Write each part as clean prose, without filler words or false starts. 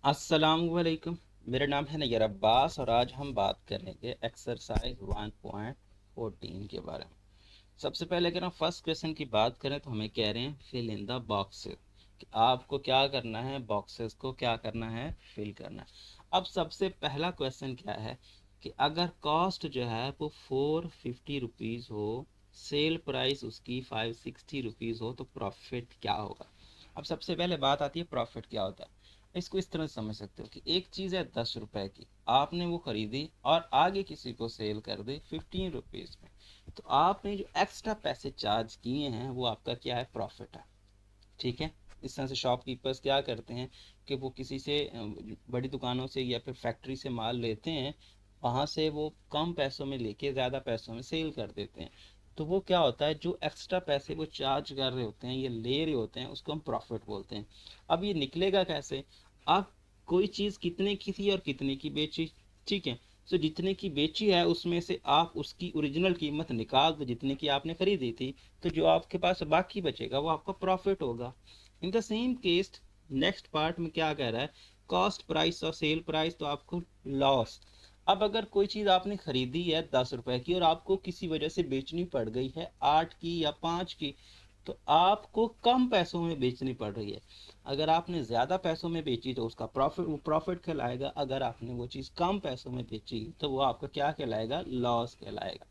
अस्सलामुअलैकुम। मेरा नाम है नैयर अब्बास और आज हम बात करेंगे एक्सरसाइज 1.14 के बारे में। सबसे पहले अगर हम फर्स्ट क्वेश्चन की बात करें तो हमें कह रहे हैं फिल इन द बॉक्सेस कि आपको क्या करना है, बॉक्सेस को क्या करना है, फिल करना है। अब सबसे पहला क्वेश्चन क्या है कि अगर कॉस्ट जो है वो 450 रुपीज़ हो, सेल प्राइस उसकी 560 रुपीज़ हो तो प्रॉफिट क्या होगा। अब सबसे पहले बात आती है प्रॉफिट क्या होता है। इसको इस तरह समझ सकते हो कि एक चीज़ है 10 रुपए की, आपने वो खरीदी और आगे किसी को सेल कर दी 15 रुपीज़ में, तो आपने जो एक्स्ट्रा पैसे चार्ज किए हैं वो आपका क्या है, प्रॉफिट है। ठीक है। इस तरह से शॉपकीपर्स क्या करते हैं कि वो किसी से बड़ी दुकानों से या फिर फैक्ट्री से माल लेते हैं, वहाँ से वो कम पैसों में लेके ज़्यादा पैसों में सेल कर देते हैं। तो वो क्या होता है, जो एक्स्ट्रा पैसे वो चार्ज कर रहे होते हैं, ये ले रहे होते हैं, उसको हम प्रॉफिट बोलते हैं। अब ये निकलेगा कैसे, आप कोई चीज़ कितने की थी और कितने की बेची, ठीक है। तो जितने की बेची है उसमें से आप उसकी ओरिजिनल कीमत निकाल दो जितने की आपने खरीदी थी, तो जो आपके पास बाकी बचेगा वो आपका प्रॉफिट होगा। In the same case next part में क्या कह रहा है, कॉस्ट प्राइस और सेल प्राइस, तो आपको लॉस। अब अगर कोई चीज़ आपने खरीदी है 10 रुपए की और आपको किसी वजह से बेचनी पड़ गई है 8 की या 5 की, तो आपको कम पैसों में बेचनी पड़ रही है। अगर आपने ज़्यादा पैसों में बेची तो उसका प्रॉफिट, वो प्रॉफिट कहलाएगा। अगर आपने वो चीज़ कम पैसों में बेची तो वो आपका क्या कहलाएगा, लॉस कहलाएगा।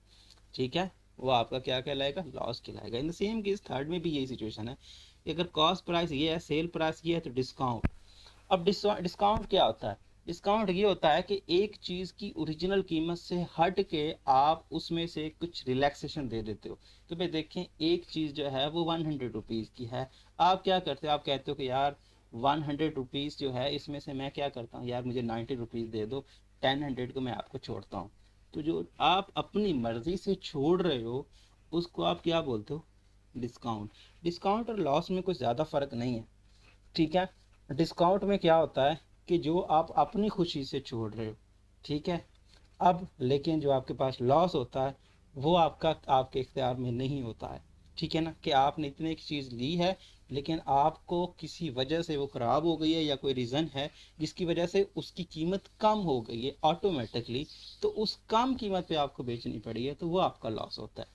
ठीक है। वो आपका क्या कहलाएगा, लॉस कहलाएगा। In the same case third में भी यही सिचुएशन है कि अगर कॉस्ट प्राइस ये है, सेल प्राइस ये है, तो डिस्काउंट। अब डिस्काउंट क्या होता है, डिस्काउंट ये होता है कि एक चीज़ की ओरिजिनल कीमत से हट के आप उसमें से कुछ रिलैक्सेशन दे देते हो। तो भाई देखें, एक चीज़ जो है वो 100 रुपीज़ की है, आप क्या करते हो, आप कहते हो कि यार 100 रुपीज़ जो है इसमें से मैं क्या करता हूँ यार, मुझे 90 रुपीज़ दे दो, 10 100 को मैं आपको छोड़ता हूँ। तो जो आप अपनी मर्जी से छोड़ रहे हो उसको आप क्या बोलते हो, डिस्काउंट। डिस्काउंट और लॉस में कुछ ज़्यादा फर्क नहीं है। ठीक है। डिस्काउंट में क्या होता है कि जो आप अपनी खुशी से छोड़ रहे हो, ठीक है। अब लेकिन जो आपके पास लॉस होता है वो आपका, आपके इख्तियार में नहीं होता है। ठीक है ना, कि आपने इतने की चीज़ ली है लेकिन आपको किसी वजह से वो ख़राब हो गई है या कोई रीज़न है जिसकी वजह से उसकी कीमत कम हो गई है ऑटोमेटिकली, तो उस कम कीमत पे आपको बेचनी पड़ी है, तो वो आपका लॉस होता है।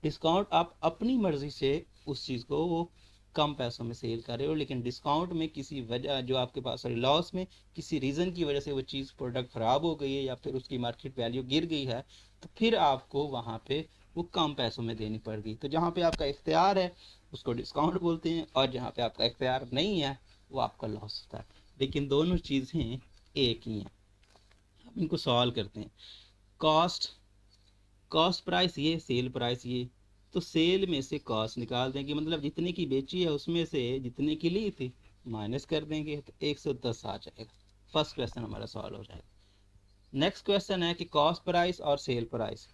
डिस्काउंट आप अपनी मर्ज़ी से उस चीज़ को वो कम पैसों में सेल कर रहे हो, लेकिन डिस्काउंट में किसी वजह जो आपके पास, सॉरी लॉस में किसी रीज़न की वजह से वो चीज़, प्रोडक्ट ख़राब हो गई है या फिर उसकी मार्केट वैल्यू गिर गई है, तो फिर आपको वहाँ पे वो कम पैसों में देनी पड़ गई। तो जहाँ पे आपका इख्तियार है उसको डिस्काउंट बोलते हैं, और जहाँ पे आपका इख्तियार नहीं है वो आपका लॉस होता है। लेकिन दोनों चीज़ें एक ही हैं। अब इनको सॉल्व करते हैं। कॉस्ट, कॉस्ट प्राइस ये, सेल प्राइस ये। तो सेल में से कॉस्ट निकाल देंगे, मतलब जितने की बेची है उसमें से जितने की ली थी माइनस कर देंगे, तो 110 आ जाएगा। फर्स्ट क्वेश्चन हमारा सॉल्व हो जाएगा। नेक्स्ट क्वेश्चन है कि कॉस्ट प्राइस और सेल प्राइस।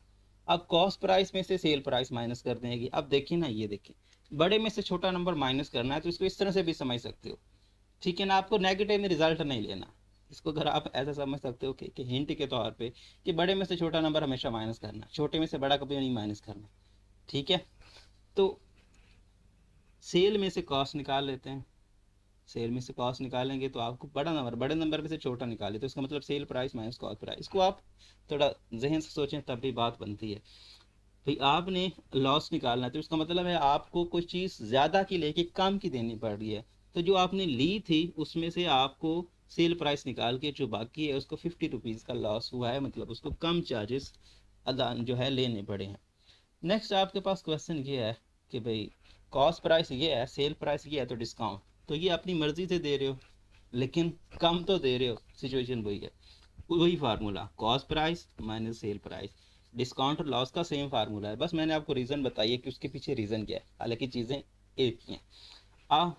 अब कॉस्ट प्राइस में से सेल प्राइस माइनस कर देंगे। अब देखिए ना, ये देखिए, बड़े में से छोटा नंबर माइनस करना है तो इसको इस तरह से भी समझ सकते हो। ठीक है ना, आपको नेगेटिव में रिजल्ट नहीं लेना। इसको अगर आप ऐसा समझ सकते हो कि हिंट के तौर पे कि बड़े में से छोटा नंबर हमेशा माइनस करना, छोटे में से बड़ा कभी नहीं माइनस करना। ठीक है। तो सेल में से कॉस्ट निकाल लेते हैं। सेल में से कॉस्ट निकालेंगे तो आपको बड़ा नंबर, बड़े नंबर में से छोटा निकाले तो इसका मतलब cell price minus cost price. इसको आप थोड़ा जहन से सोचें तब भी बात बनती है। भाई आपने लॉस निकालना है तो इसका मतलब है आपको कोई चीज़ ज़्यादा की लेके कम की देनी पड़ रही है। तो जो आपने ली थी उसमें से आपको सेल प्राइस निकाल के जो बाकी है उसको 50 रुपीज़ का लॉस हुआ है, मतलब उसको कम चार्जेस अदा जो है लेने पड़े हैं। नेक्स्ट आपके पास क्वेश्चन ये है कि भाई कॉस्ट प्राइस ये है, सेल प्राइस ये है, तो डिस्काउंट तो ये अपनी मर्जी से दे रहे हो लेकिन कम तो दे रहे हो। सिचुएशन वही है, वही formula, cost price minus sale price. Discount और लॉस का सेम फार्मूला है, बस मैंने आपको रीज़न बताइए कि उसके पीछे रीज़न क्या है, हालांकि चीज़ें एक ही हैं। आ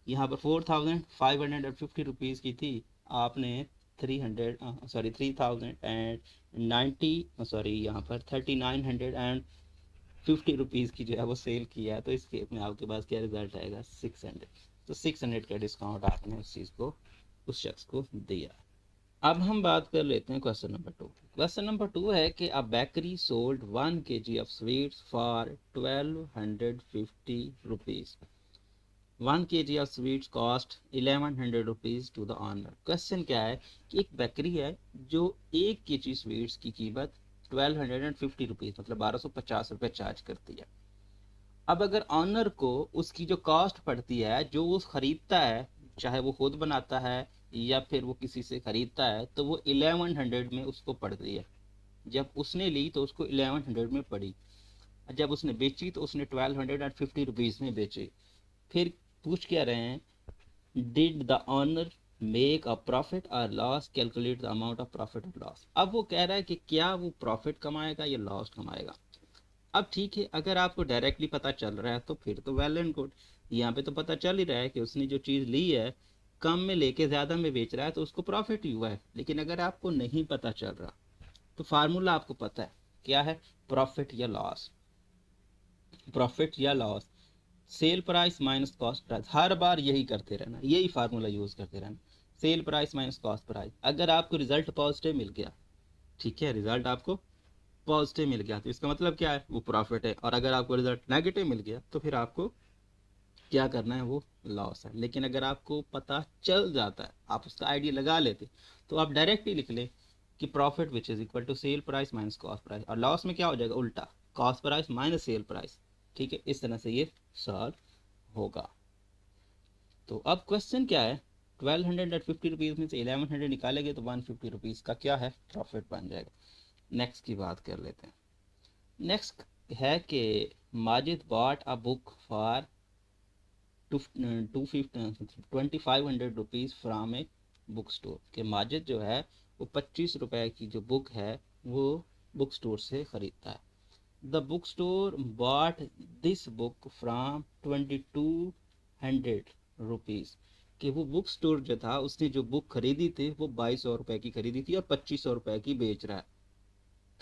यहाँ पर 4550 रुपीज़ की थी, आपने 3090, सॉरी यहाँ पर 3950 रुपीज़ की जो है वो सेल किया है, तो इस केस में आपके पास क्या रिजल्ट आएगा, 600। तो 600 का डिस्काउंट आपने उस चीज़ को, उस शख्स को दिया। अब हम बात कर लेते हैं क्वेश्चन नंबर 2। क्वेश्चन नंबर 2 है कि a bakery sold 1 kg of sweets for 1250 rupees 1 kg of sweets cost 1100 rupees to the owner. Question क्या है कि एक बेकरी है जो 1 kg स्वीट्स की कीमत 1250 रुपीज़ मतलब 1250 रुपये चार्ज करती है। अब अगर ऑनर को उसकी जो कॉस्ट पड़ती है, जो वो खरीदता है, चाहे वो खुद बनाता है या फिर वो किसी से खरीदता है, तो वो 1100 में उसको पड़ती है। जब उसने ली तो उसको 1100 में पड़ी, जब उसने बेची तो उसने 1250 रुपीज़ में बेची। फिर पूछ क्या रहे हैं, did the owner make a profit और loss, calculate the amount of profit और लॉस। अब वो कह रहा है कि क्या वो प्रॉफिट कमाएगा या लॉस कमाएगा। अब ठीक है, अगर आपको डायरेक्टली पता चल रहा है तो फिर तो वेल एंड गुड। यहाँ पे तो पता चल ही रहा है कि उसने जो चीज़ ली है कम में लेके ज़्यादा में बेच रहा है तो उसको प्रॉफिट ही हुआ है। लेकिन अगर आपको नहीं पता चल रहा तो फार्मूला आपको पता है क्या है, प्रॉफिट या लॉस। प्रॉफिट या loss, sale price minus cost price, हर बार यही करते रहना, यही फार्मूला यूज़ करते रहना। Sale price minus cost price. अगर आपको रिजल्ट पॉजिटिव मिल गया, ठीक है, रिजल्ट आपको पॉजिटिव मिल गया तो इसका मतलब क्या है, वो प्रॉफिट है। और अगर आपको रिजल्ट नेगेटिव मिल गया तो फिर आपको क्या करना है, वो लॉस है। लेकिन अगर आपको पता चल जाता है, आप उसका आइडिया लगा लेते, तो आप डायरेक्ट ही लिख ले कि profit which is equal to sale price minus cost price, और लॉस में क्या हो जाएगा, उल्टा, cost price minus sale price. ठीक है, इस तरह से ये सॉल्व होगा। तो अब क्वेश्चन क्या है, 1250 रुपीज़ में से 1100 निकालेंगे तो 150 रुपीज़ का क्या है, प्रॉफिट बन जाएगा। नेक्स्ट की बात कर लेते हैं। नेक्स्ट है कि Majid bought a book for 2500 from a book store. के माजिद जो है वो 25 रुपए की जो बुक है वो बुक स्टोर से खरीदता है। The book store bought this book from 2200 rupees. कि वो बुक स्टोर जो था उसने जो बुक खरीदी थी वो 2200 रुपए की खरीदी थी और 2500 रुपए की बेच रहा है।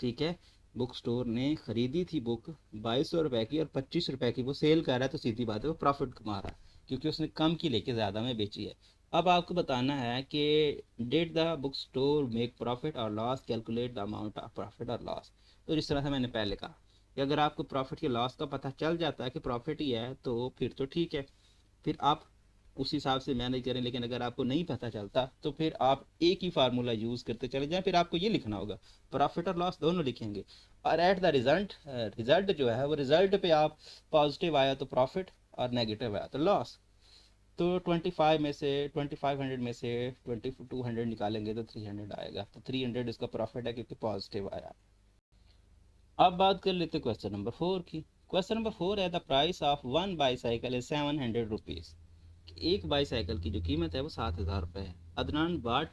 ठीक है, बुक स्टोर ने खरीदी थी बुक 2200 रुपए की और 25 रुपए की वो सेल कर रहा है, तो सीधी बात है वो प्रॉफिट कमा रहा है क्योंकि उसने कम की लेके ज़्यादा में बेची है। अब आपको बताना है कि did the book store make profit और loss, calculate the amount of profit और लॉस। तो जिस तरह से मैंने पहले कहा कि अगर आपको प्रॉफिट या लॉस का पता चल जाता है कि प्रॉफिट ही है तो फिर तो ठीक है, फिर आप उस हिसाब से मैनेज करें। लेकिन अगर आपको नहीं पता चलता तो फिर आप एक ही फार्मूला यूज़ करते चले जाएं। फिर आपको ये लिखना होगा, प्रॉफिट और लॉस दोनों लिखेंगे, और एट द रिजल्ट, रिजल्ट जो है वो रिजल्ट पे आप पॉजिटिव आया तो प्रॉफिट और नेगेटिव आया तो लॉस। तो 2500 में से 2200 निकालेंगे तो 300 आएगा, तो 300 इसका प्रॉफिट है क्योंकि पॉजिटिव आया। अब बात कर लेते क्वेश्चन नंबर 4 की। क्वेश्चन नंबर 4 है, the price of one bicycle is 700 rupees. एक बाईसाइकिल की जो कीमत है वो 7000 रुपये है। Adnan bought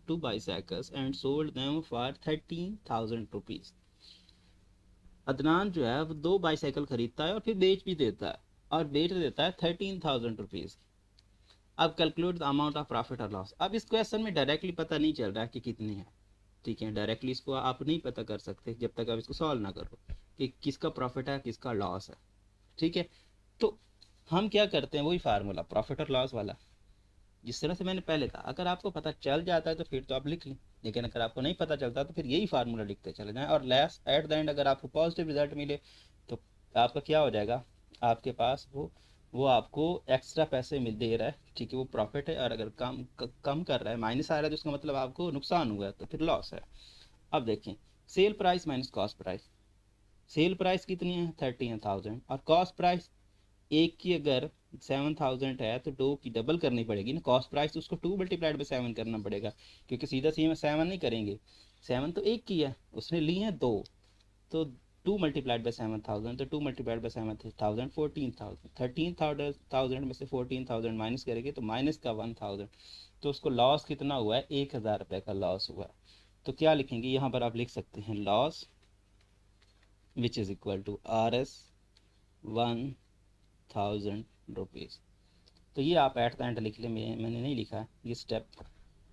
two bicycles and sold them for 13,000 rupees. Adnan जो है वो दो बाईसाइकिल खरीदता है और फिर बेच भी देता है, और बेच देता है 13,000 रुपीज़। अब calculate the amount of profit और लॉस। अब इस क्वेश्चन में डायरेक्टली पता नहीं चल रहा है कि कितनी है। ठीक है, डायरेक्टली इसको आप नहीं पता कर सकते जब तक आप इसको सॉल्व ना करो कि किसका प्रॉफिट है किसका लॉस है। ठीक है, तो हम क्या करते हैं, वही फार्मूला प्रॉफिट और लॉस वाला, जिस तरह से मैंने पहले कहा। अगर आपको पता चल जाता है तो फिर तो आप लिख लें, लेकिन अगर आपको नहीं पता चलता तो फिर यही फार्मूला लिखते चले जाएं, और लास्ट एट द एंड अगर आपको पॉजिटिव रिजल्ट मिले तो आपका क्या हो जाएगा, आपके पास वो आपको एक्स्ट्रा पैसे मिल दे रहा है। ठीक है, वो प्रॉफिट है। और अगर कम कर रहा है, माइनस आ रहा है, तो उसका मतलब आपको नुकसान हुआ है तो फिर लॉस है। अब देखें, cell price minus cost price. Sale price कितनी है, 13,000, और कॉस्ट प्राइस एक की अगर 7,000 है तो दो की डबल करनी पड़ेगी ना, कॉस्ट प्राइस तो उसको 2 × 7 करना पड़ेगा, क्योंकि सीधा सीधा 7 नहीं करेंगे। 7 तो एक की है, उसने ली है दो, तो 2 × 7,000, तो 2 × 7,000 14,000। 13,000 में से 14,000 माइनस करेंगे तो माइनस का 1,000, तो उसको लॉस कितना हुआ है, 1,000 रुपये का लॉस हुआ है। तो क्या लिखेंगे यहाँ पर, आप लिख सकते हैं loss which is equal to RS 1,000 rupees. तो ये आप एट द एंड लिख लें, मैंने नहीं लिखा है, ये स्टेप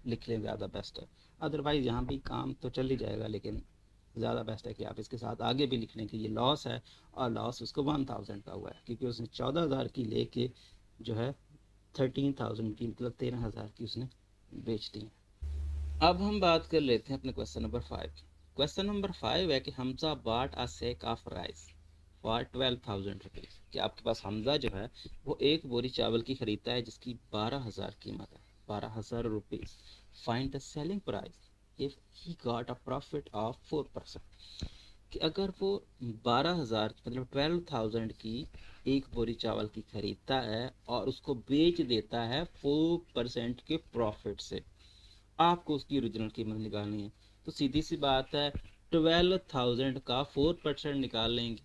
लिख लें, ज़्यादा बेस्ट है। अदरवाइज़ यहाँ भी काम तो चल ही जाएगा, लेकिन ज़्यादा बेस्ट है कि आप इसके साथ आगे भी लिख लें कि ये लॉस है, और लॉस उसको 1,000 का हुआ है क्योंकि उसने 14,000 की लेके जो है 13,000 की, मतलब 13,000 की उसने बेच दी। अब हम बात कर लेते हैं अपने क्वेश्चन नंबर 5 की। क्वेश्चन नंबर 5 है कि Hamza bought a sack of rice. For 12,000 rupees, कि आपके पास हमजा जो है वो एक बोरी चावल की खरीदता है जिसकी 12,000 कीमत है, 12,000 rupees. Find the selling price if he got a profit of 4%, कि अगर वो 12,000 मतलब 12,000 की एक बोरी चावल की खरीदता है और उसको बेच देता है 4% के प्रॉफिट से, आपको उसकी ओरिजिनल कीमत निकालनी है। तो सीधी सी बात है, 12,000 का 4% निकाल लेंगे,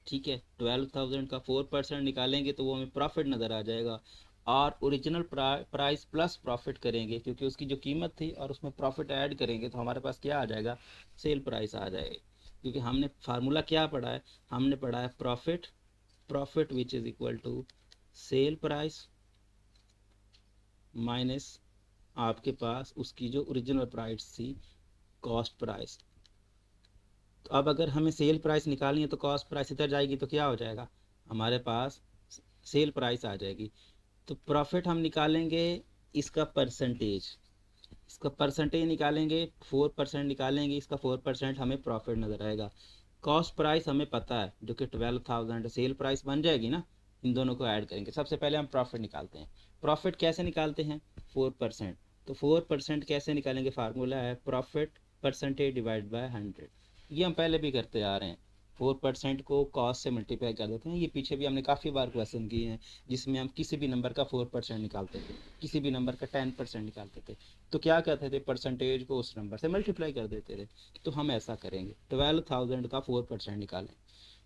ठीक है, 12,000 का 4% निकालेंगे तो वो हमें प्रॉफिट नज़र आ जाएगा। और ओरिजिनल प्राइस प्लस प्रॉफिट करेंगे, क्योंकि उसकी जो कीमत थी और उसमें प्रॉफिट ऐड करेंगे तो हमारे पास क्या आ जाएगा, सेल प्राइस आ जाएगी। क्योंकि हमने फार्मूला क्या पढ़ा है, हमने पढ़ा है profit, profit which is equal to sale price minus आपके पास उसकी जो ओरिजिनल प्राइस थी, कॉस्ट प्राइस। तो अब अगर हमें सेल प्राइस निकालनी है तो कॉस्ट प्राइस इधर जाएगी तो क्या हो जाएगा, हमारे पास सेल प्राइस आ जाएगी। तो प्रॉफिट हम निकालेंगे इसका परसेंटेज, इसका परसेंटेज निकालेंगे, 4% निकालेंगे, इसका 4% हमें प्रॉफिट नज़र आएगा। कॉस्ट प्राइस हमें पता है जो कि 12,000 सेल प्राइस बन जाएगी ना, इन दोनों को ऐड करेंगे। सबसे पहले हम प्रॉफिट निकालते हैं। प्रॉफिट कैसे निकालते हैं, 4%। तो 4% कैसे निकालेंगे, फार्मूला है प्रॉफिट परसेंटेज डिवाइड बाय 100। ये हम पहले भी करते आ रहे हैं, 4% को कॉस्ट से मल्टीप्लाई कर देते हैं। ये पीछे भी हमने काफ़ी बार क्वेश्चन किए हैं जिसमें हम किसी भी नंबर का 4% निकालते थे, किसी भी नंबर का 10% निकालते थे। तो क्या करते थे, परसेंटेज को उस नंबर से मल्टीप्लाई कर देते थे। तो हम ऐसा करेंगे, 12,000 का 4% निकालें।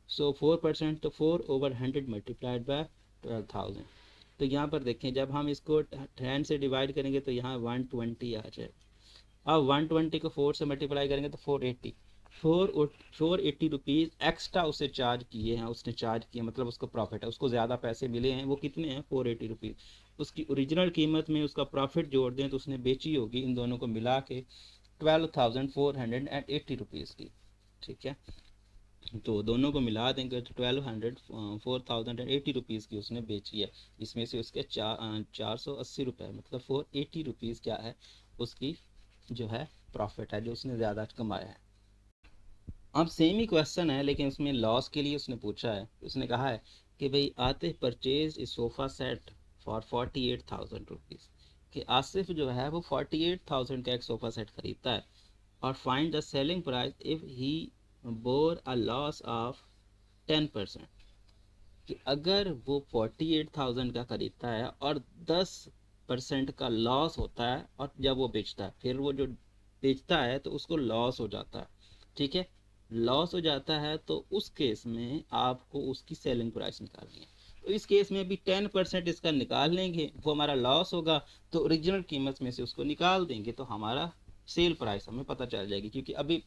सो 4% तो 4/100 मल्टीप्लाइड बाय 12,000। तो यहाँ पर देखें, जब हम इसको 10 से डिवाइड करेंगे तो यहाँ 120 आ जाए। अब 120 को 4 से मल्टीप्लाई करेंगे तो 480, 480 रुपीज़ एक्स्ट्रा उसे चार्ज किए हैं, उसने चार्ज किया मतलब उसको प्रॉफिट है, उसको ज़्यादा पैसे मिले हैं। वो कितने हैं, 480 रुपीज़। उसकी ओरिजिनल कीमत में उसका प्रॉफिट जोड़ दें तो उसने बेची होगी इन दोनों को मिला के 12,480 रुपीज़ की, ठीक है। तो दोनों को मिला देंगे तो 4,080 रुपीज़ की उसने बेची है, जिसमें से उसके 480 रुपये मतलब 480 रुपीज़ क्या है, उसकी जो है प्रॉफिट है, जो उसने ज़्यादा कमाया है। अब सेम ही क्वेश्चन है लेकिन उसमें लॉस के लिए उसने पूछा है। उसने कहा है कि भाई आतिफ परचेज इस सोफ़ा सेट फॉर 48,000 रुपीज़, कि आसिफ जो है वो 48,000 का एक सोफ़ा सेट खरीदता है और find the selling price if he bore a loss of 10%, कि अगर वो 48,000 का खरीदता है और 10% का लॉस होता है, और जब वो बेचता है, फिर वो जो बेचता है तो उसको लॉस हो जाता है, ठीक है, लॉस हो जाता है, तो उस केस में आपको उसकी सेलिंग प्राइस निकालनी है। तो इस केस में भी 10% इसका निकाल लेंगे, वो हमारा लॉस होगा तो ओरिजिनल कीमत में से उसको निकाल देंगे तो हमारा सेल प्राइस हमें पता चल जाएगी। क्योंकि अभी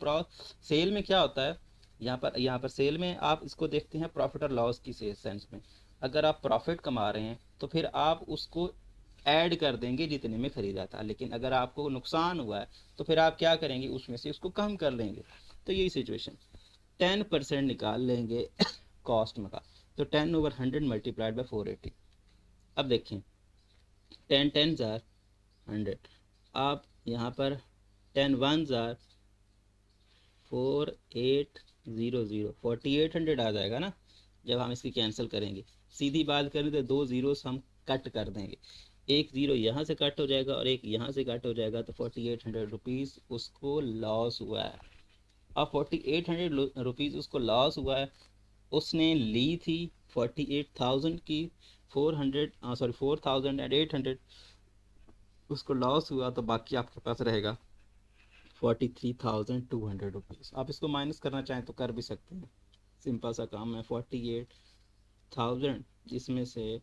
सेल में क्या होता है, यहाँ पर सेल में आप इसको देखते हैं प्रॉफिट और लॉस की सेंस में। अगर आप प्रॉफिट कमा रहे हैं तो फिर आप उसको ऐड कर देंगे जितने में ख़रीदा था, लेकिन अगर आपको नुकसान हुआ है तो फिर आप क्या करेंगे, उसमें से उसको कम कर लेंगे। तो यही सिचुएशन, 10% निकाल लेंगे कॉस्ट में का, तो 10/100 मल्टीप्लाइड बाई 480। अब देखें, 10 10 जार 100, आप यहाँ पर 10 1 जार 4800, 4800 आ जाएगा ना। जब हम इसकी कैंसिल करेंगे, सीधी बात करें तो दो ज़ीरोस हम कट कर देंगे, एक ज़ीरो यहाँ से कट हो जाएगा और एक यहाँ से कट हो जाएगा, तो 4800 रुपीज़ उसको लॉस हुआ है। अब 4800 रुपीज़ उसको लॉस हुआ है, उसने ली थी 48,000 की, 4,800 उसको लॉस हुआ, तो बाकी आपके पास रहेगा 43,200 रुपीज़। आप इसको माइनस करना चाहें तो कर भी सकते हैं, सिंपल सा काम है। 48,000 जिसमें से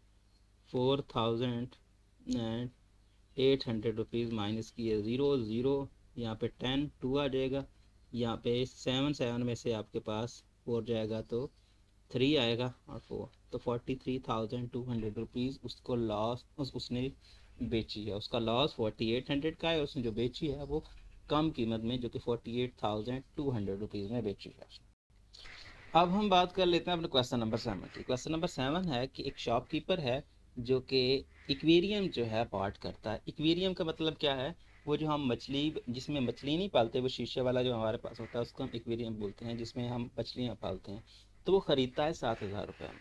4,800 रुपीज़ माइनस किए, ज़ीरो ज़ीरो, यहाँ पे 10 2 आ जाएगा, यहाँ पे 7 में से आपके पास 4 जाएगा तो 3 आएगा और 4, तो 43,200 रुपीज़ उसको लॉस उसने बेची है। उसका लॉस 4800 का है, उसने जो बेची है वो कम कीमत में, जो कि 48,200 रुपीज़ में बेची है। अब हम बात कर लेते हैं अपने क्वेश्चन नंबर 7 की। क्वेश्चन नंबर 7 है कि एक शॉपकीपर है जो कि एक्वेरियम जो है पार्ट करता है। एक्वेरियम का मतलब क्या है, वो जो हम मछली, जिसमें मछली नहीं पालते, वो शीशे वाला जो हमारे पास होता है उसको हम एक्वेरियम बोलते हैं, जिसमें हम मछलियाँ पालते हैं। तो वो ख़रीदता है 7,000 रुपये में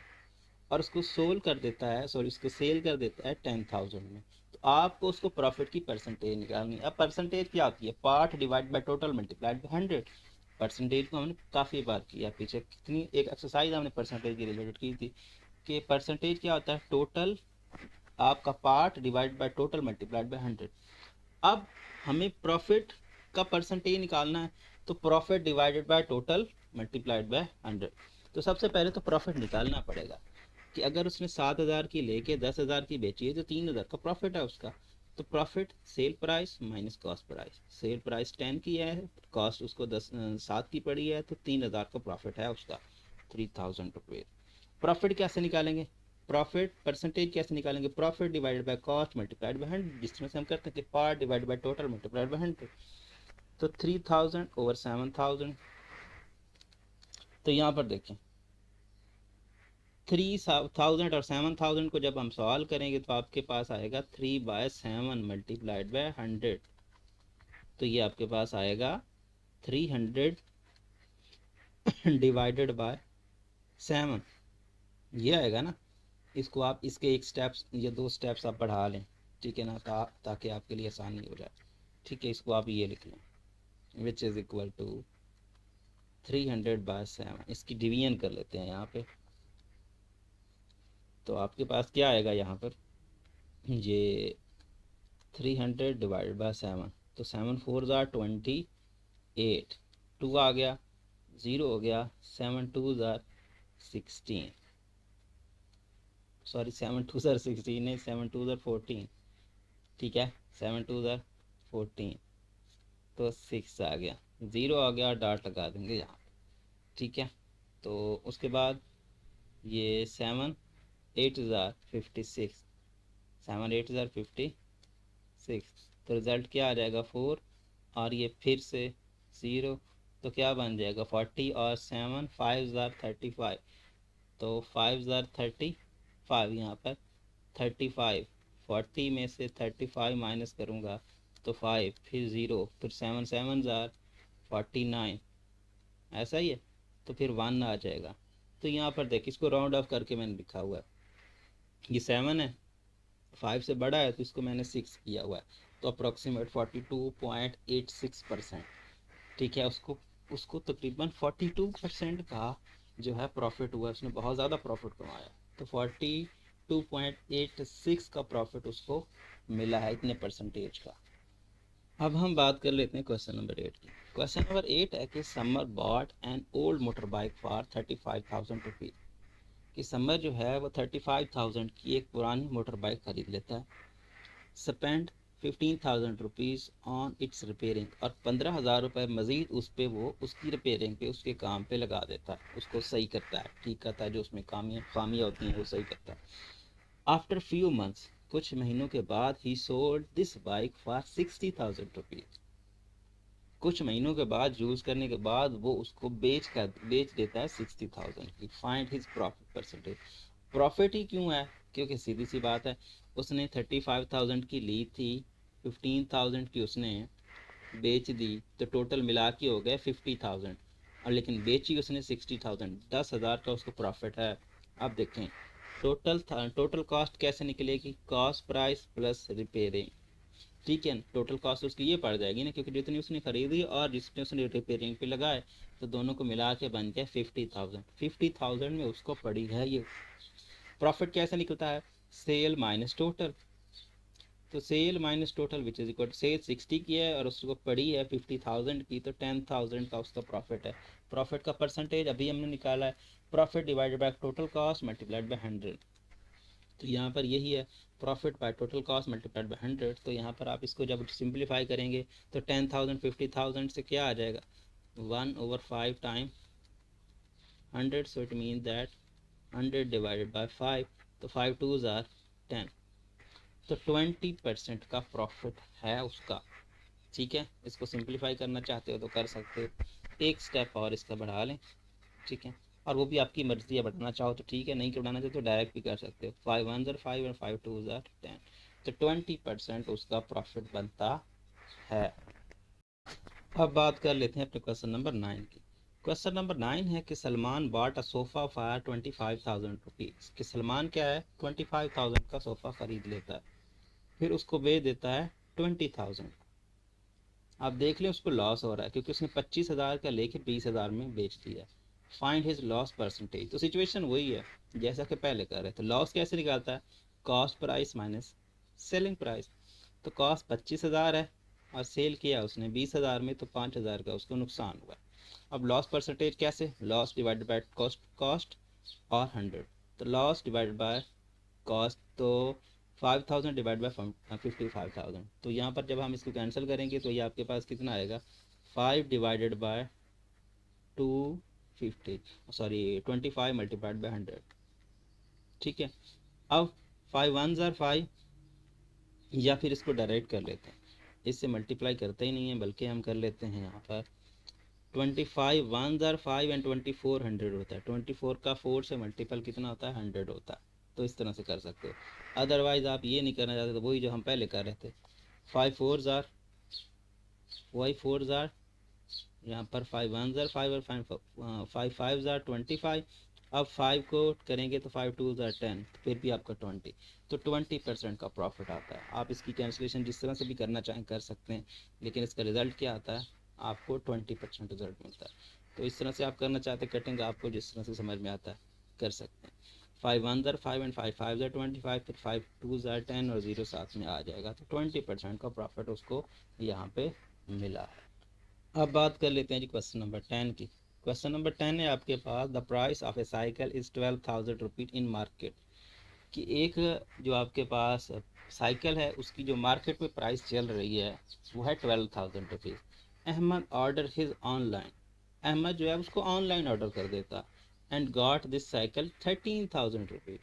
और उसको उसको सेल कर देता है 10,000 में। तो आपको उसको प्रॉफिट की परसेंटेज निकालनी है। अब परसेंटेज क्या होती है, part divide by total multiplied by 100। Percentage को हमने काफ़ी बार किया पीछे, कितनी एक एक्सरसाइज हमने परसेंटेज की रिलेटेड की थी कि परसेंटेज क्या होता है, टोटल आपका part divide by total multiplied by 100। अब हमें प्रॉफिट का परसेंटेज निकालना है, तो profit divided by total multiplied by 100। तो सबसे पहले तो प्रॉफिट निकालना पड़ेगा कि अगर उसने 7,000 की लेके 10,000 की बेची है तो 3,000 का प्रॉफिट है उसका। तो profit cell price minus cost price, sale price 10 की है, कॉस्ट उसको 7 की पड़ी है, तो 3,000 का प्रॉफिट है उसका, 3,000 रुपये। प्रॉफिट कैसे निकालेंगे, प्रॉफिट परसेंटेज कैसे निकालेंगे, profit divided by cost multiplied by 100, जिसमें से हम करते हैं कि part divide by total multiplied by 100। तो 3,000 ओवर 7,000। तो यहाँ पर देखें 3,000 और 7,000 को जब हम सॉल्व करेंगे तो आपके पास आएगा 3/7 मल्टीप्लाइड बाय 100। तो ये आपके पास आएगा 300 डिवाइडेड बाय 7, ये आएगा ना। इसको आप इसके एक स्टेप्स या 2 स्टेप्स आप बढ़ा लें, ठीक है ना, ताकि आपके लिए आसानी हो जाए। ठीक है, इसको आप ये लिख लें विच इज़ इक्वल टू 300/7। इसकी डिवीजन कर लेते हैं यहाँ पे। तो आपके पास क्या आएगा यहाँ पर, ये 300 डिवाइडेड बाय 7, तो 7 4 ज़ार 28, 2 आ गया, 0 हो गया, 7 2 ज़ार 16, सॉरी 7 2 ज़ार 16 नहीं, 7 2 ज़ार 14। ठीक है, 7 2 ज़ार 14, तो 6 आ गया, 0 आ गया, डाट लगा देंगे यहाँ। ठीक है, तो उसके बाद ये 7 8 ज़ार 56, 7 8 ज़ार 56, तो रिज़ल्ट क्या आ जाएगा 4, और ये फिर से 0, तो क्या बन जाएगा 40, और 7 5 ज़ार 35, तो 5 ज़ार 35, यहाँ पर 35, 40 में से 35 माइनस करूँगा तो 5, फिर 0, फिर 7 7 ज़ार 49, ऐसा ही है, तो फिर 1 आ जाएगा। तो यहाँ पर देख, इसको राउंड ऑफ करके मैंने लिखा हुआ है, ये 7 है, 5 से बड़ा है तो इसको मैंने 6 किया हुआ है, तो अप्रॉक्सीमेट 42.86%। ठीक है, उसको उसको तकरीबन 42% का जो है प्रॉफिट हुआ, उसने बहुत ज़्यादा प्रॉफिट कमाया। तो 42.86 का प्रॉफिट उसको मिला है, इतने परसेंटेज का। अब हम बात कर लेते हैं क्वेश्चन नंबर 8 की। क्वेश्चन नंबर 8 है कि summer bot an old motor bike for 35,000 rupees. कि समर जो है वो 35,000 की एक पुरानी मोटर बाइक खरीद लेता है, spend 15,000 rupees on it's repairing, और 15,000 रुपये मज़ीद उस पर वो उसकी रिपेयरिंग पे, उसके काम पे लगा देता है, उसको सही करता है, ठीक करता है, जो उसमें खामियाँ होती हैं वो सही करता है। आफ्टर फ्यू मंथ्स, कुछ महीनों के बाद, ही sold this bike for 60,000 rupees. कुछ महीनों के बाद, यूज़ करने के बाद वो उसको बेच देता है 60,000 की। Find his profit percentage. प्रॉफिट ही क्यों है, क्योंकि सीधी सी बात है, उसने 35,000 की ली थी, 15,000 की उसने बेच दी, तो टोटल मिला के हो गए 50,000, और लेकिन बेची उसने 60,000, 10,000 का उसको प्रॉफिट है। अब देखें टोटल कॉस्ट कैसे निकलेगी, कॉस्ट प्राइस प्लस रिपेयरिंग। ठीक है, टोटल कॉस्ट उसकी ये पड़ जाएगी ना, क्योंकि जितनी उसने खरीदी और जितने उसने रिपेयरिंग पे लगाए, तो दोनों को मिला के बन गया 50,000। 50,000 में उसको पड़ी है ये। प्रॉफिट कैसे निकलता है, सेल माइनस टोटल। तो sale minus total which is equal, sale 60 की है और उसको पड़ी है 50,000 की, तो 10,000 का उसका प्रॉफिट है। प्रॉफिट का परसेंटेज अभी हमने निकाला है, profit divided by total cost multiplied by 100। तो यहाँ पर यही है, profit by total cost multiplied by 100। तो यहाँ पर आप इसको जब सिंप्लीफाई करेंगे तो 10,000 50,000 से क्या आ जाएगा, 1/5 time 100, so it mean that 100 divided by 5, तो 5 2 ज़ार 10, तो 20% का प्रॉफिट है उसका। ठीक है, इसको सिंप्लीफाई करना चाहते हो तो कर सकते हो, एक स्टेप और इसका बढ़ा लें। ठीक है, और वो भी आपकी मर्ज़ी है, बढ़ाना चाहो तो ठीक है, नहीं बढ़ाना चाहो तो डायरेक्ट भी कर सकते हो। 5 1 ज़ार 5 और 5 2 ज़ार 10, तो 20% उसका प्रॉफिट बनता है। अब बात कर लेते हैं अपने क्वेश्चन नंबर 9 की। क्वेश्चन नंबर 9 है कि Salman bought a sofa for 25,000 rupees, कि सलमान क्या है 25,000 का सोफ़ा ख़रीद लेता है, फिर उसको बेच देता है 20,000। आप देख लें उसको लॉस हो रहा है क्योंकि उसने 25,000 का लेके 20,000 में बेच दिया। Find his loss percentage. तो सिचुएशन वही है जैसा कि पहले कर रहे थे। लॉस कैसे निकालता है? Cost price minus selling price. तो कॉस्ट 25,000 है और सेल किया उसने 20,000 में, तो 5,000 का उसको नुकसान हुआ। अब लॉस परसेंटेज कैसे? Loss divided by cost, cost और 100। तो लॉस डिवाइडेड बाय कॉस्ट, तो 5,000 डिवाइड बाई 55,000। तो यहाँ पर जब हम इसको कैंसिल करेंगे तो ये आपके पास कितना आएगा? 5 divided by 250, sorry 25 multiplied by 100। ठीक है। अब 5 वन ज़ार 5, या फिर इसको डायरेक्ट कर लेते हैं, इससे मल्टीप्लाई करते ही नहीं है बल्कि हम कर लेते हैं यहाँ पर 25 वन ज़ार 5 एंड 24 100 होता है। 24 का 4 से मल्टीपल कितना होता है? 100 होता है। तो इस तरह से कर सकते हो। अदरवाइज़ आप ये नहीं करना चाहते तो वही जो हम पहले कर रहे थे, 5 4 ज़ार, वही 4 ज़ार, यहाँ पर 5 वन ज़ार 5 और 5 5 ज़ार 25। अब 5 को करेंगे तो 5 2 ज़ार 10, फिर भी आपका 20। तो 20% का प्रॉफिट आता है। आप इसकी कैंसिलेशन जिस तरह से भी करना चाहें कर सकते हैं, लेकिन इसका रिज़ल्ट क्या आता है? आपको 20% रिजल्ट मिलता है। तो इस तरह से आप करना चाहते कटिंग, आपको जिस तरह से समझ में आता है कर सकते हैं। 5 वन ज़ार 5 एंड 5 5 ज़ार 25, फिर 5 2 ज़ार 10 और 0 साथ में आ जाएगा। तो 20% का प्रॉफिट उसको यहाँ पे मिला है। अब बात कर लेते हैं जी क्वेश्चन नंबर 10 की। क्वेश्चन नंबर 10 है आपके पास, the price of a cycle is 12,000 rupees in market, कि एक जो आपके पास साइकिल है उसकी जो मार्केट में प्राइस चल रही है वो है 12,000 rupees. Ahmad order his online, Ahmad जो है उसको ऑनलाइन ऑर्डर कर देता and got this cycle 13,000 rupees.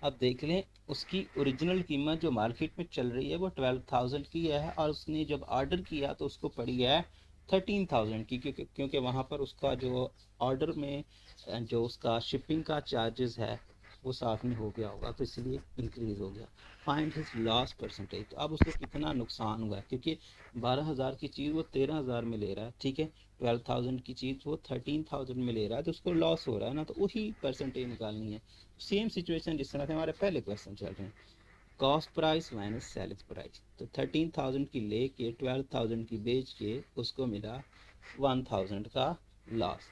अब देख लें उसकी ओरिजिनल कीमत जो मार्केट में चल रही है वो 12,000 की है, और उसने जब ऑर्डर किया तो उसको पड़ी है 13,000 की, क्योंकि वहाँ पर उसका जो ऑर्डर में जो उसका शिपिंग का चार्जेस है वो साथ में हो गया होगा, तो इसलिए इंक्रीज़ हो गया। Find his loss percentage. तो अब उसको कितना नुकसान हुआ है, क्योंकि 12,000 की चीज़ वो 13,000 में ले रहा है, ठीक है, 12,000 की चीज़ वो 13,000 में ले रहा है, तो उसको लॉस हो रहा है ना, तो वही परसेंटेज निकालनी है। सेम सिचुएशन जिस तरह से हमारे पहले क्वेश्चन चल रहे हैं, cost price minus sales price. तो 13,000 की लेके 12,000 की बेच के उसको मिला 1,000 का लॉस।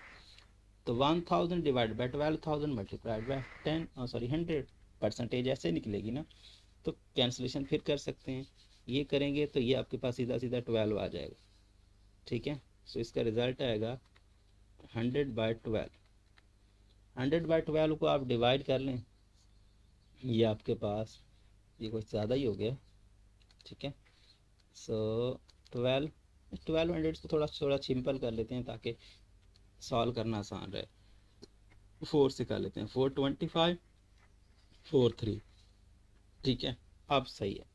तो 1,000 divide by 12,000 multiplied by 10, sorry 100, percentage ऐसे निकलेगी ना। तो कैंसिलेशन फिर कर सकते हैं, ये करेंगे तो ये आपके पास सीधा सीधा 12 आ जाएगा। ठीक है, सो इसका रिजल्ट आएगा 100/12। 100/12 को आप डिवाइड कर लें, ये आपके पास ये कुछ ज़्यादा ही हो गया। ठीक है, सो 1200 को थोड़ा थोड़ा सिंपल कर लेते हैं ताकि सॉल्व करना आसान रहे। 4 से कर लेते हैं, 4 25 4 3। ठीक है, अब सही है।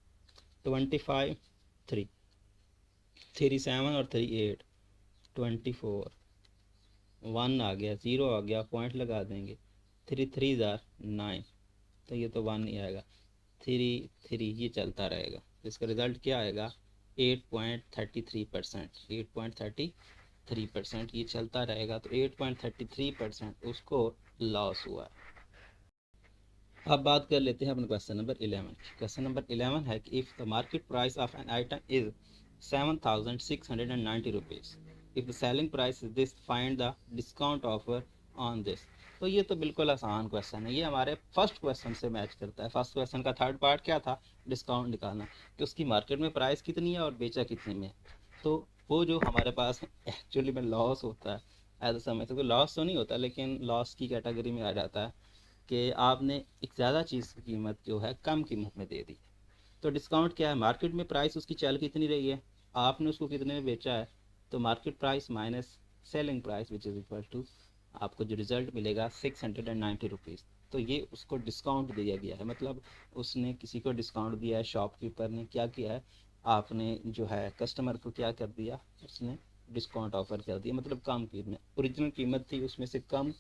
25 3 3 7 और 3 8, 24 1 आ गया, 0 आ गया, पॉइंट लगा देंगे। 3 3 ज़ार 9, तो ये तो 1 नहीं आएगा। 3 3 ये चलता रहेगा, इसका रिज़ल्ट क्या आएगा? 8.33%। 8.33% ये चलता रहेगा, तो 8.33% उसको लॉस हुआ है। अब बात कर लेते हैं अपने क्वेश्चन नंबर 11। क्वेश्चन नंबर 11 है कि if the market price of an item is 7,690 rupees, if the selling price is this, find the discount offer on this. तो ये तो बिल्कुल आसान क्वेश्चन है, ये हमारे फर्स्ट क्वेश्चन से मैच करता है। फर्स्ट क्वेश्चन का थर्ड पार्ट क्या था? डिस्काउंट निकालना, कि उसकी मार्केट में प्राइस कितनी है और बेचा कितने में। तो वो जो हमारे पास एक्चुअली में लॉस होता है, ऐसा समय तो कोई लॉस तो नहीं होता, लेकिन लॉस की कैटेगरी में आ जाता है कि आपने एक ज़्यादा चीज़ की कीमत जो है कम कीमत में दे दी। तो डिस्काउंट क्या है? मार्केट में प्राइस उसकी चल कितनी रही है, आपने उसको कितने में बेचा है, तो market price minus selling price which is equal to, आपको जो रिज़ल्ट मिलेगा 690 रुपीज़। तो ये उसको डिस्काउंट दिया गया है, मतलब उसने किसी को डिस्काउंट दिया है, शॉपकीपर ने क्या किया है, आपने जो है कस्टमर को क्या कर दिया, उसने डिस्काउंट ऑफर कर दिया, मतलब कम कीमत, ओरिजिनल कीमत थी उसमें से कम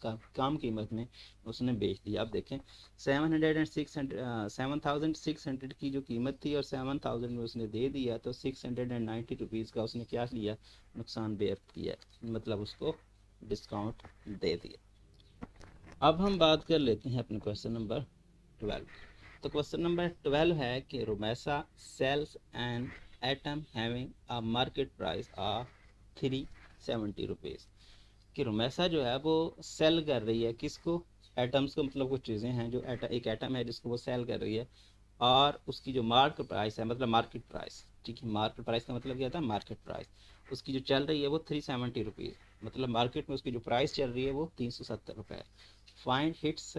कीमत में उसने बेच दिया। अब देखें 7,600 की जो कीमत थी और 7,000 में उसने दे दिया, तो 690 रुपीज़ का उसने क्या लिया? नुकसान बेयर किया, मतलब उसको डिस्काउंट दे दिया। अब हम बात कर लेते हैं अपने क्वेश्चन नंबर 12। तो क्वेश्चन नंबर 12 है कि Romesa sells an item having a market price of 370 rupees. कि रोमेसा जो है वो सेल कर रही है किसको, एटम्स को, मतलब कुछ चीज़ें हैं जो एक एटम है जिसको वो सेल कर रही है, और उसकी जो मार्केट प्राइस है, मतलब मार्केट प्राइस, ठीक है, मार्केट प्राइस का मतलब क्या था, मार्केट प्राइस, उसकी जो चल रही है वो 370 रुपीज़, मतलब मार्केट में उसकी जो प्राइस चल रही है वो 370 रुपये। फाइंड हिट्स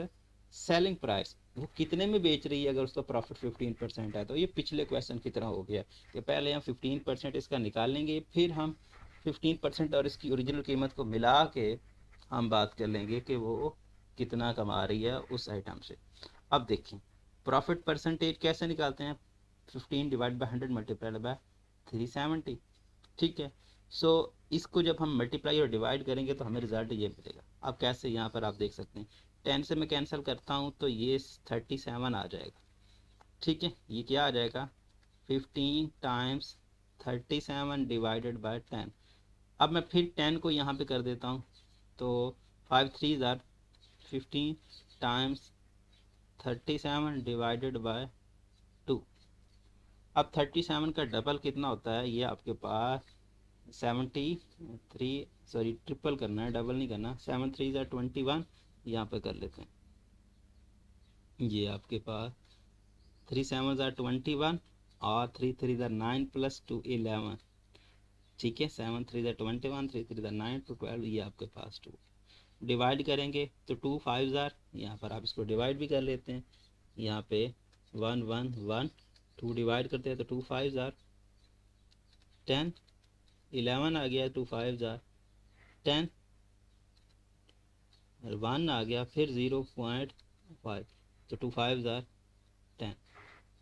सेलिंग प्राइस, वो कितने में बेच रही है अगर उसका प्रॉफिट 15% है। तो ये पिछले क्वेश्चन की तरह हो गया कि पहले हम 15% इसका निकाल लेंगे, फिर हम 15% और इसकी ओरिजिनल कीमत को मिला के हम बात कर लेंगे कि वो कितना कमा रही है उस आइटम से। अब देखिए प्रॉफिट परसेंटेज कैसे निकालते हैं, 15/100 मल्टीप्लाइड बाय 370, ठीक है। सो इसको जब हम मल्टीप्लाई और डिवाइड करेंगे तो हमें रिजल्ट ये मिलेगा। अब कैसे, यहाँ पर आप देख सकते हैं 10 से मैं कैंसिल करता हूँ तो ये 37 आ जाएगा, ठीक है। ये क्या आ जाएगा, 15 टाइम्स 37 डिवाइडेड बाय 10। अब मैं फिर 10 को यहाँ पे कर देता हूँ, तो 5 3 ज़ार 15 टाइम्स 37 डिवाइडेड बाय 2। अब 37 का डबल कितना होता है, ये आपके पास 73, सॉरी ट्रिपल करना है, डबल नहीं करना, 7 3 ज़ार 21, यहाँ पे कर लेते हैं। ये आपके पास 3 7 ज़ार 21 और 3 3 ज़ार 9 प्लस 2 11, ठीक है। 7 3 ज़ार 21, 3 3 ज़ार 9 to 12, ये आपके पास 2। डिवाइड करेंगे तो 2 5 ज़ार, यहाँ पर आप इसको डिवाइड भी कर लेते हैं, यहाँ पे 1 1 1, 2 डिवाइड करते हैं तो 2 5 ज़ार 10, 11 आ गया, 2 5 ज़ार 10, 1 आ गया, फिर 0.5, तो 2 5 ज़ार 10,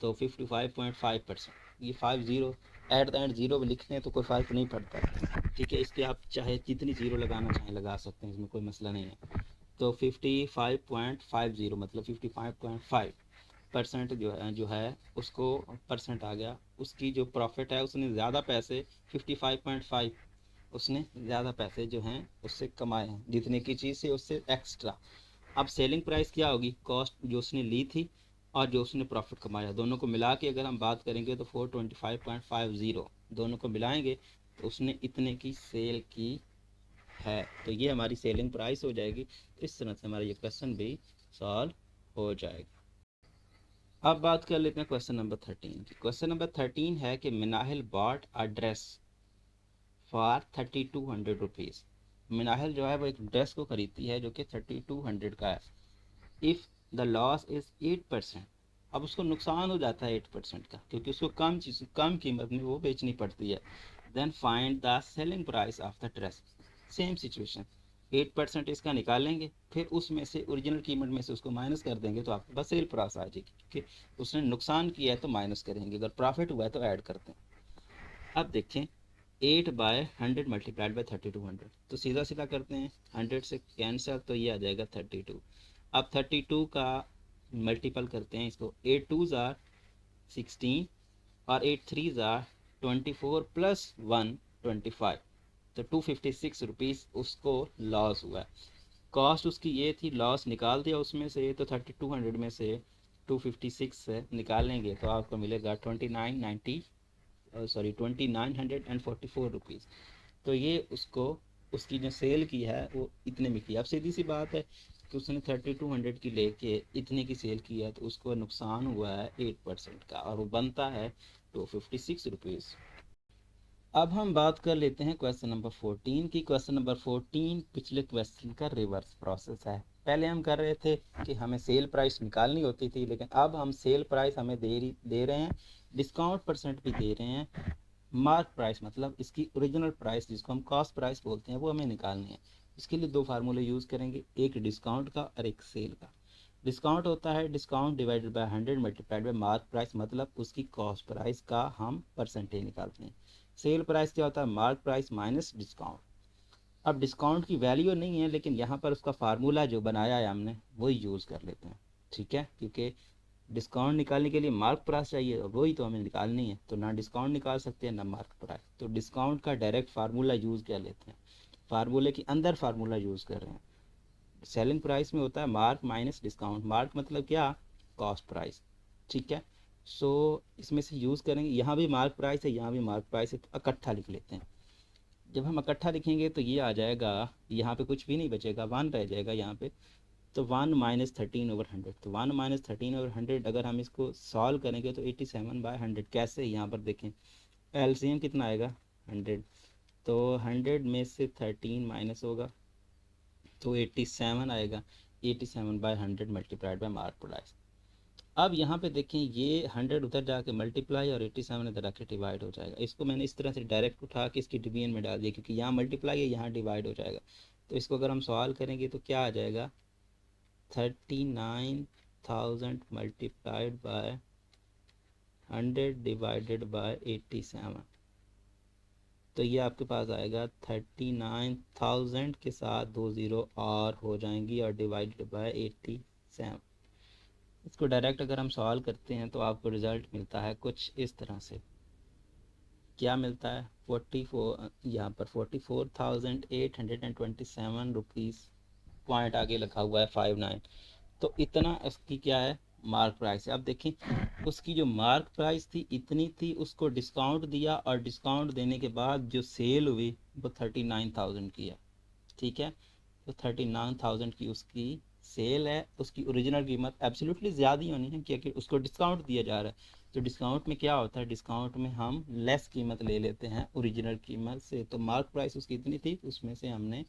तो 55.5%। ये 50 एट द एंड जीरो लिखते हैं तो कोई फ़र्क नहीं पड़ता, ठीक है। इसके आप चाहे जितनी जीरो लगाना चाहें लगा सकते हैं, इसमें कोई मसला नहीं है। तो 55.50 मतलब 55.5% जो है उसको परसेंट आ गया, उसकी जो प्रॉफिट है उसने ज़्यादा पैसे 55.5, उसने ज़्यादा पैसे जो हैं उससे कमाए हैं, जितने की चीज़ से उससे एक्स्ट्रा। अब सेलिंग प्राइस क्या होगी, कॉस्ट जो उसने ली थी और जो उसने प्रॉफिट कमाया, दोनों को मिला के अगर हम बात करेंगे तो 425.50, दोनों को मिलाएंगे तो उसने इतने की सेल की है, तो ये हमारी सेलिंग प्राइस हो जाएगी। इस तरह से हमारा ये क्वेश्चन भी सॉल्व हो जाएगा। अब बात कर लेते हैं क्वेश्चन नंबर 13 की। क्वेश्चन नंबर 13 है कि Minahil bought a dress for 3200 rupees. Minahil जो है वो एक ड्रेस को खरीदती है जो कि 3200 का है। इफ़ द लॉस इज़ 8%, अब उसको नुकसान हो जाता है 8% का, क्योंकि उसको कम कीमत में वो बेचनी पड़ती है। Then find the selling price of the dress. Same situation, 8% इसका निकालेंगे, फिर उसमें से ओरिजिनल कीमत में से उसको माइनस कर देंगे तो आपके पास सेल प्राइस आ जाएगी, क्योंकि उसने नुकसान किया है तो माइनस करेंगे, अगर प्रॉफिट हुआ है तो ऐड करते हैं। अब देखें 8/100 मल्टीप्लाइड बाई 3200, तो सीधा सीधा करते हैं, 100 से कैंसिल तो ये आ जाएगा 32। अब 32 का मल्टीपल करते हैं इसको, 8 2 ज़ार 16 और 8 3 ज़ार 24 प्लस 1 25, तो 256 रुपीज़ उसको लॉस हुआ है। कॉस्ट उसकी ये थी, लॉस निकाल दिया उसमें से, तो 3200 में से 256 से निकालेंगे तो आपको मिलेगा 2994 रुपीज़। तो ये उसको, उसकी जो सेल की है वो इतने में की। अब सीधी सी बात है कि उसने 3200 की लेके इतने की सेल की है, तो उसको नुकसान हुआ है 8% का, और वो बनता है 256 रुपीज़। अब हम बात कर लेते हैं क्वेश्चन नंबर 14 की। क्वेश्चन नंबर 14 पिछले क्वेश्चन का रिवर्स प्रोसेस है। पहले हम कर रहे थे कि हमें सेल प्राइस निकालनी होती थी, लेकिन अब हम सेल प्राइस हमें दे रहे हैं, डिस्काउंट परसेंट भी दे रहे हैं, मार्क प्राइस मतलब इसकी ओरिजिनल प्राइस जिसको हम कॉस्ट प्राइस बोलते हैं वो हमें निकालनी है। इसके लिए दो फार्मूले यूज़ करेंगे, एक डिस्काउंट का और एक सेल का। डिस्काउंट होता है discount divided by 100 multiplied by mark price, मतलब उसकी कॉस्ट प्राइस का हम परसेंटेज निकालते हैं। सेल प्राइस क्या होता है, मार्क प्राइस माइनस डिस्काउंट। अब डिस्काउंट की वैल्यू नहीं है, लेकिन यहाँ पर उसका फार्मूला जो बनाया है हमने वही यूज़ कर लेते हैं, ठीक है, क्योंकि डिस्काउंट निकालने के लिए मार्क प्राइस चाहिए और वही तो हमें निकालनी है, तो ना डिस्काउंट निकाल सकते हैं ना मार्क प्राइस, तो डिस्काउंट का डायरेक्ट फार्मूला यूज़ कर लेते हैं। फार्मूले के अंदर फार्मूला यूज़ कर रहे हैं। सेलिंग प्राइस में होता है मार्क माइनस डिस्काउंट। मार्क मतलब क्या, कॉस्ट प्राइस, ठीक है। सो इसमें से यूज़ करेंगे, यहाँ भी मार्क प्राइस है, यहाँ भी मार्क प्राइस है, तो इकट्ठा लिख लेते हैं। जब हम इकट्ठा लिखेंगे तो ये आ जाएगा, यहाँ पे कुछ भी नहीं बचेगा, 1 रह जाएगा यहाँ पे। तो 1 - 13/100, तो 1 - 13/100 अगर हम इसको सॉल्व करेंगे तो 87/100। कैसे, यहाँ पर देखें एलसीएम कितना आएगा 100, तो 100 में से 13 माइनस होगा तो 87 आएगा। 87/100 मल्टीप्लाइड बाय मार्क प्राइस। अब यहाँ पे देखें ये 100 उधर जाके मल्टीप्लाई और 87 इधर आके डिवाइड हो जाएगा। इसको मैंने इस तरह से डायरेक्ट उठा के इसकी डिवीजन में डाल दिया, क्योंकि यहाँ मल्टीप्लाई है यहाँ डिवाइड हो जाएगा। तो इसको अगर हम सॉल्व करेंगे तो क्या आ जाएगा, 39,000 मल्टीप्लाइड बाय 100 डिवाइडेड बाय 87। तो ये आपके पास आएगा 39,000 के साथ 2 ज़ीरो और हो जाएंगी और डिवाइडेड बाय 87। इसको डायरेक्ट अगर हम सॉल्व करते हैं तो आपको रिज़ल्ट मिलता है कुछ इस तरह से। क्या मिलता है, 44, यहाँ पर 44,827 रुपीज़, पॉइंट आगे लिखा हुआ है 59। तो इतना इसकी क्या है, मार्क प्राइस है। अब देखें उसकी जो मार्क प्राइस थी इतनी थी, उसको डिस्काउंट दिया और डिस्काउंट देने के बाद जो सेल हुई वो 39,000 की है, ठीक है। तो 39,000 की उसकी सेल है। उसकी ओरिजिनल कीमत एब्सोल्युटली ज़्यादा ही होनी है, क्योंकि उसको डिस्काउंट दिया जा रहा है। तो डिस्काउंट में क्या होता है, डिस्काउंट में हम लेस कीमत ले लेते हैं ओरिजिनल कीमत से। तो मार्क प्राइस उसकी इतनी थी, उसमें से हमने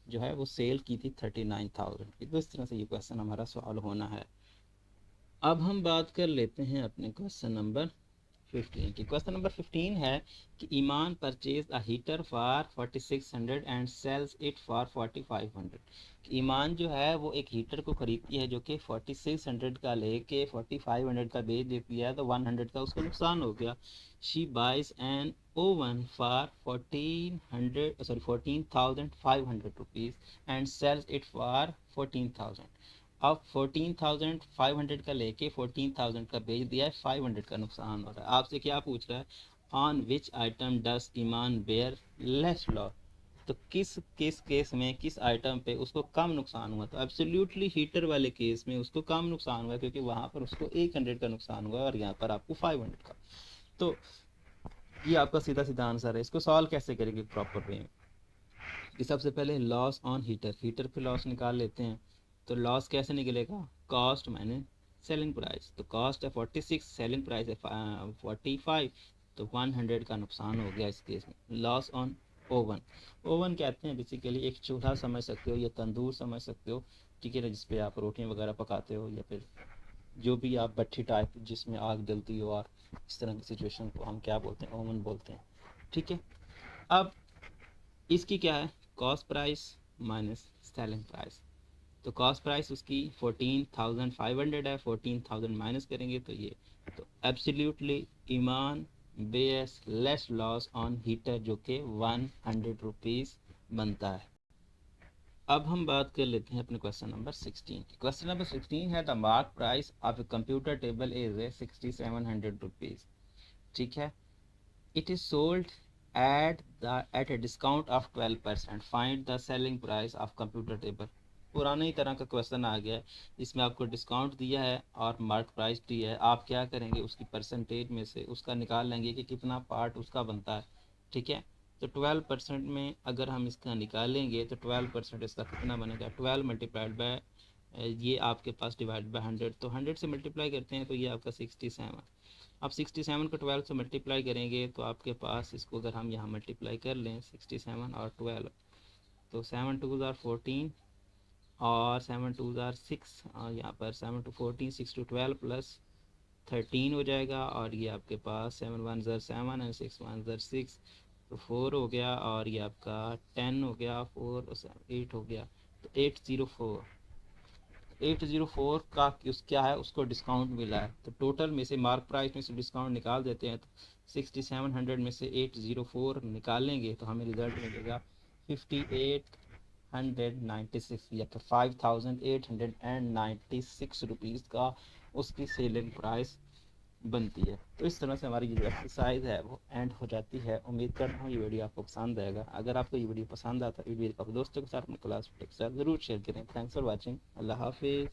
जो है वो सेल की थी 39,000 की। तो इस तरह से ये क्वेश्चन हमारा सॉल्व होना है। अब हम बात कर लेते हैं अपने क्वेश्चन नंबर 15 की। क्वेश्चन नंबर 15 है कि Iman purchase a heater for 4600 and sells it for 4500। Iman जो है वो एक हीटर को खरीदती है जो कि 4600 का लेके 4500 का बेच देती है, तो 100 का उसको नुकसान हो गया। She buys an oven for 14,500 rupees and sells it for 14,000। अब 14,500 का लेके 14,000 का बेच दिया है, 500 का नुकसान हो रहा है। आपसे क्या पूछ रहा है, on which item does Iman bear less loss. तो किस किस केस में किस आइटम पे उसको कम नुकसान हुआ। तो एब्सोल्युटली हीटर वाले केस में उसको कम नुकसान हुआ, क्योंकि वहां पर उसको 100 का नुकसान हुआ और यहाँ पर आपको 500 का। तो ये आपका सीधा सीधा आंसर है। इसको सॉल्व कैसे करेंगे प्रॉपर वे में, कि सबसे पहले लॉस ऑन हीटर, हीटर पे लॉस निकाल लेते हैं। तो लॉस कैसे निकलेगा, कॉस्ट माइनस सेलिंग प्राइस। तो कॉस्ट है 46, सेलिंग प्राइस है 45, तो 100 का नुकसान हो गया इस केस में। लॉस ऑन ओवन, ओवन कहते हैं बेसिकली एक चूल्हा समझ सकते हो या तंदूर समझ सकते हो, ठीक है ना, जिसपे आप रोटियां वगैरह पकाते हो, या फिर जो भी आप भट्ठी टाइप जिसमें आग जलती हो, और इस तरह की सिचुएशन को हम क्या बोलते हैं, ओवन बोलते हैं, ठीक है। अब इसकी क्या है, cost price minus selling price. तो कॉस्ट प्राइस उसकी 14,500 है, 14,000 माइनस करेंगे तो ये, तो absolutely Iman bears less loss on heater जो कि 100 रुपीज़ बनता है। अब हम बात कर लेते हैं अपने क्वेश्चन नंबर 16 की। क्वेश्चन नंबर 16 है the mark price of a computer table is 6,700 rupees, ठीक है। It is sold at a discount of 12%. Find the selling price of computer table. पुराने ही तरह का क्वेश्चन आ गया है, इसमें आपको डिस्काउंट दिया है और मार्क प्राइस दिया है। आप क्या करेंगे, उसकी परसेंटेज में से उसका निकाल लेंगे कि कितना पार्ट उसका बनता है, ठीक है। तो 12% में अगर हम इसका निकालेंगे तो 12% इसका कितना बनेगा, 12 मल्टीप्लाइड बाय ये आपके पास डिवाइड बाय 100, तो 100 से मल्टीप्लाई करते हैं तो ये आपका 67। अब 67 को 12 से मल्टीप्लाई करेंगे तो आपके पास, इसको अगर हम यहाँ मल्टीप्लाई कर लें 67 और 12, तो 7 2 ज़ार 14 और 7 2 ज़ार 6, और यहाँ पर 7 2 14, 6 2 12 प्लस 13 हो जाएगा, और ये आपके पास 7 1 ज़ार 7 एंड 6 1 ज़ार 6, तो 4 हो गया, और ये आपका 10 हो गया, 4 8 हो गया, तो 804, 804 का उस क्या है, उसको डिस्काउंट मिला है। तो टोटल में से मार्क प्राइस में से डिस्काउंट निकाल देते हैं, तो 6700 में से 804 निकालेंगे तो हमें रिजल्ट मिलेगा 5896 या फिर 5896 रुपीज़ का उसकी सेलिंग प्राइस बनती है। तो इस तरह से हमारी जो एक्सरसाइज है वो एंड हो जाती है। उम्मीद करता हूँ ये वीडियो आपको पसंद आएगा। अगर आपको ये वीडियो पसंद आता है वीडियो को अपने दोस्तों के साथ, अपने क्लास के साथ ज़रूर शेयर करें। Thanks for watching. अल्लाह हाफिज़।